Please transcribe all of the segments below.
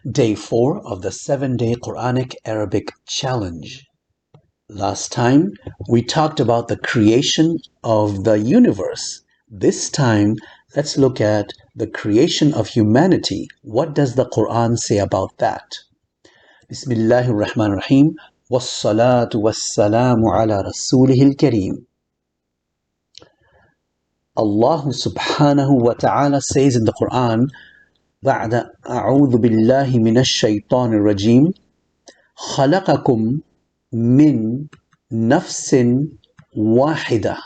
Day 4 of the 7-day Quranic Arabic challenge. Last time we talked about the creation of the universe. This time let's look at the creation of humanity. What does the Quran say about that? Bismillahir Rahmanir Rahim. Wassalatu wassalamu ala rasulihil kareem. Allah subhanahu wa ta'ala says in the Quran, بعد أعوذ بالله من الشيطان الرجيم خلقكم من نفس واحدة,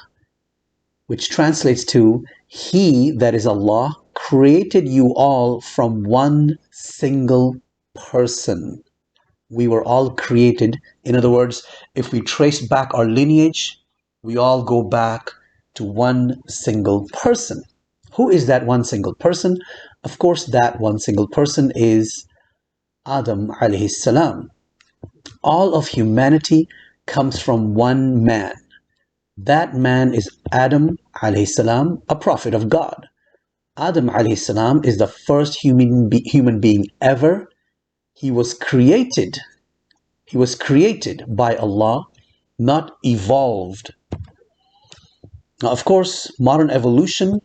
which translates to, He, that is Allah, created you all from one single person. We were all created. In other words, if we trace back our lineage, we all go back to one single person. Who is that one single person? Of course, that one single person is Adam alayhi salam. All of humanity comes from one man. That man is Adam alayhi salam, a prophet of God. Adam alayhi salam is the first human being ever. He was created. He was created by Allah, not evolved. Now, of course, modern evolution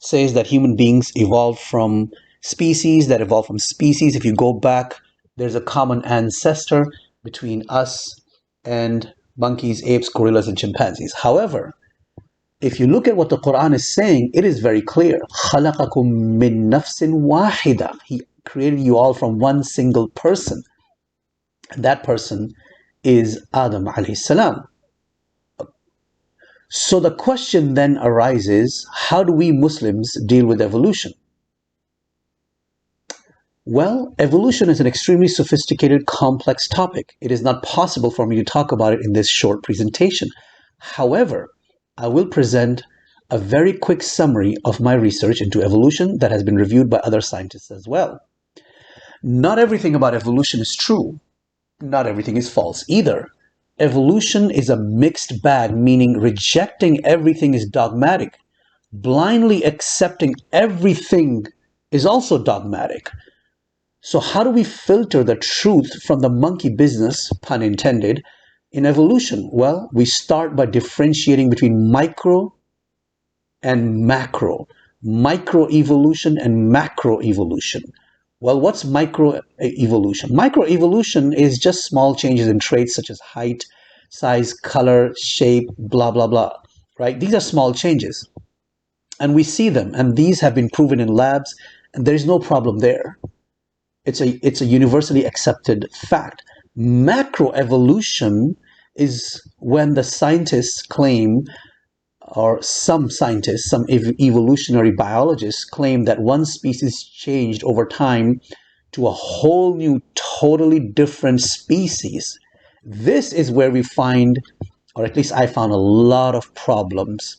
says that human beings evolved from species that evolved from species. If you go back, there's a common ancestor between us and monkeys, apes, gorillas, and chimpanzees. However, if you look at what the Quran is saying, it is very clear. خَلَقَكُم مِّن نَفْسٍ وَاحِدَةٍ. He created you all from one single person. And that person is Adam alayhi salam. So the question then arises, how do we Muslims deal with evolution? Well, evolution is an extremely sophisticated, complex topic. It is not possible for me to talk about it in this short presentation. However, I will present a very quick summary of my research into evolution that has been reviewed by other scientists as well. Not everything about evolution is true. Not everything is false either. Evolution is a mixed bag, meaning rejecting everything is dogmatic. Blindly accepting everything is also dogmatic. So how do we filter the truth from the monkey business, pun intended, in evolution? Well, we start by differentiating between micro and macro. Microevolution and macroevolution. Well, what's microevolution? Microevolution is just small changes in traits such as height, size, color, shape, blah, blah, blah, right? These are small changes. And we see them, and these have been proven in labs, and there's no problem there. It's a universally accepted fact. Macroevolution is when the scientists claim, or some scientists, some evolutionary biologists claim that one species changed over time to a whole new, totally different species. This is where we find, or at least I found, a lot of problems.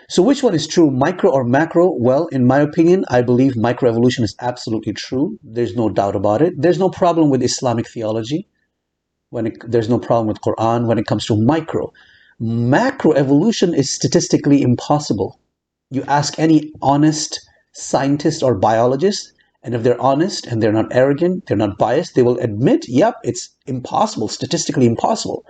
So which one is true, micro or macro? Well, in my opinion, I believe microevolution is absolutely true. There's no doubt about it. There's no problem with Islamic theology. There's no problem with Qur'an when it comes to micro. Macroevolution is statistically impossible. You ask any honest scientist or biologist, and if they're honest and they're not arrogant, they're not biased, they will admit, yep, it's impossible, statistically impossible.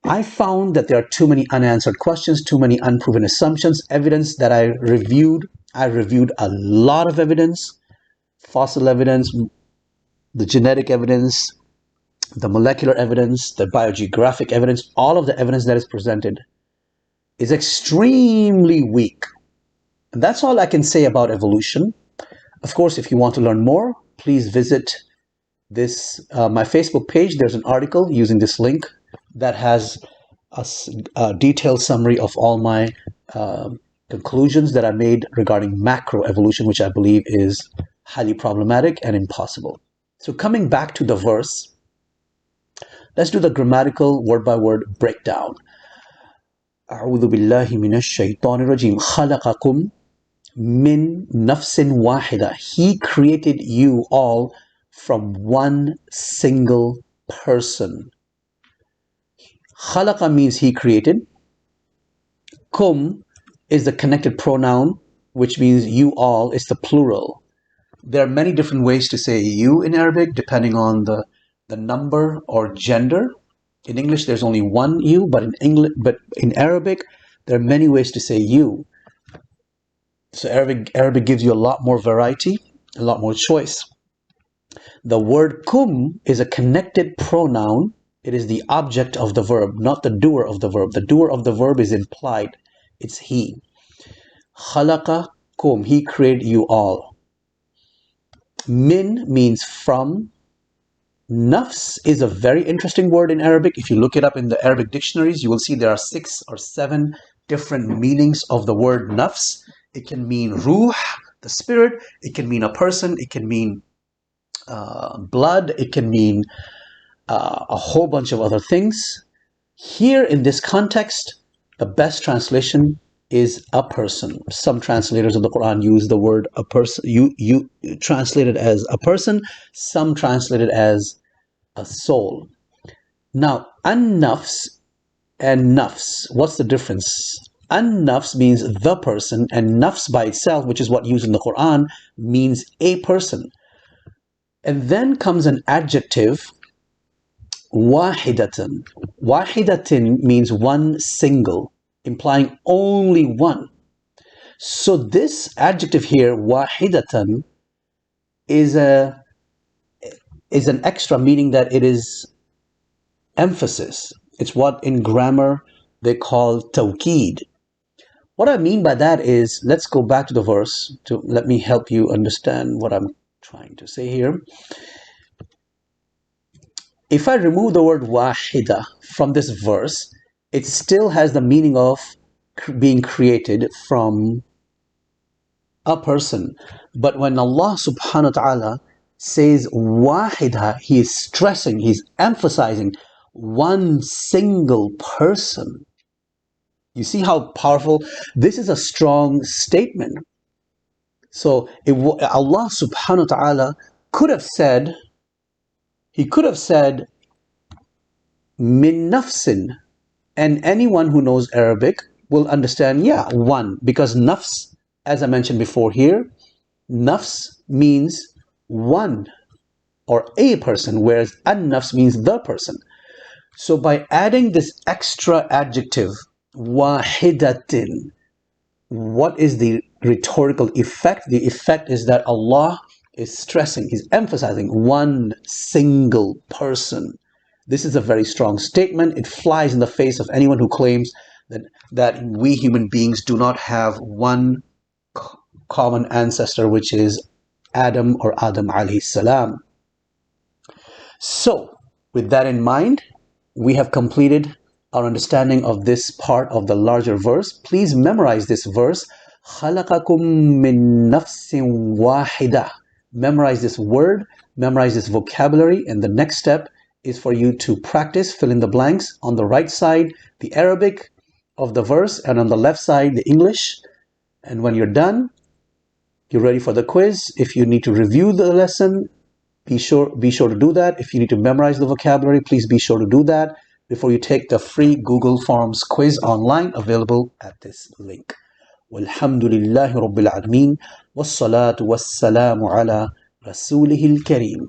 I found that there are too many unanswered questions, too many unproven assumptions, evidence that I reviewed a lot of evidence, fossil evidence, the genetic evidence, the molecular evidence, the biogeographic evidence. All of the evidence that is presented is extremely weak. And that's all I can say about evolution. Of course, if you want to learn more, please visit my Facebook page. There's an article using this link that has a detailed summary of all my conclusions that I made regarding macroevolution, which I believe is highly problematic and impossible. So coming back to the verse, let's do the grammatical word-by-word breakdown. أعوذ بالله من الشيطان الرجيم خلقكم من نفس واحدة. He created you all from one single person. Khalaqa means he created. Kum is the connected pronoun, which means you all is the plural. There are many different ways to say you in Arabic, depending on the number or gender. In English, there's only one you, but in Arabic, there are many ways to say you. So Arabic gives you a lot more variety, a lot more choice. The word kum is a connected pronoun. It is the object of the verb, not the doer of the verb. The doer of the verb is implied. It's he. Khalaqa kum, he created you all. Min means from. Nafs is a very interesting word in Arabic. If you look it up in the Arabic dictionaries, you will see there are 6 or 7 different meanings of the word nafs. It can mean ruh, the spirit. It can mean a person. It can mean blood. It can mean a whole bunch of other things. Here in this context, the best translation is a person. Some translators of the Quran use the word a person. You translate it as a person. Some translate it as a soul. Now, an-nafs and nafs, what's the difference? An-nafs means the person, and nafs by itself, which is what used in the Quran, means a person. And then comes an adjective, wahidatan. Wahidatan means one single, implying only one. So this adjective here, wahidatan, is an extra, meaning that it is emphasis. It's what in grammar they call tawqid. What I mean by that is, let's go back to the verse to let me help you understand what I'm trying to say here. If I remove the word wahida from this verse, it still has the meaning of being created from a person. But when Allah subhanahu wa ta'ala says wahida, he is stressing, he's emphasizing one single person. You see how powerful? This is a strong statement. So Allah subhanahu wa ta'ala could have said, he could have said min nafsin, and anyone who knows Arabic will understand, yeah, one, because nafs, as I mentioned before here, nafs means one or a person, whereas an-nafs means the person. So by adding this extra adjective, wahidatin, what is the rhetorical effect? The effect is that Allah is stressing, he's emphasizing one single person. This is a very strong statement. It flies in the face of anyone who claims that we human beings do not have one common ancestor, which is Adam or Adam alayhi salam. So, with that in mind, we have completed our understanding of this part of the larger verse. Please memorize this verse. خَلَقَكُم مِّن نَفْسٍ وَاحِدَةٍ. Memorize this word, memorize this vocabulary, and the next step is for you to practice, fill in the blanks. On the right side, the Arabic of the verse, and on the left side, the English. And when you're done, you're ready for the quiz. If you need to review the lesson, be sure to do that. If you need to memorize the vocabulary, please be sure to do that before you take the free Google Forms quiz online, available at this link. Walhamdulillahi Rabbil Alameen. Wassalatu wassalamu ala Rasulihil Kareem.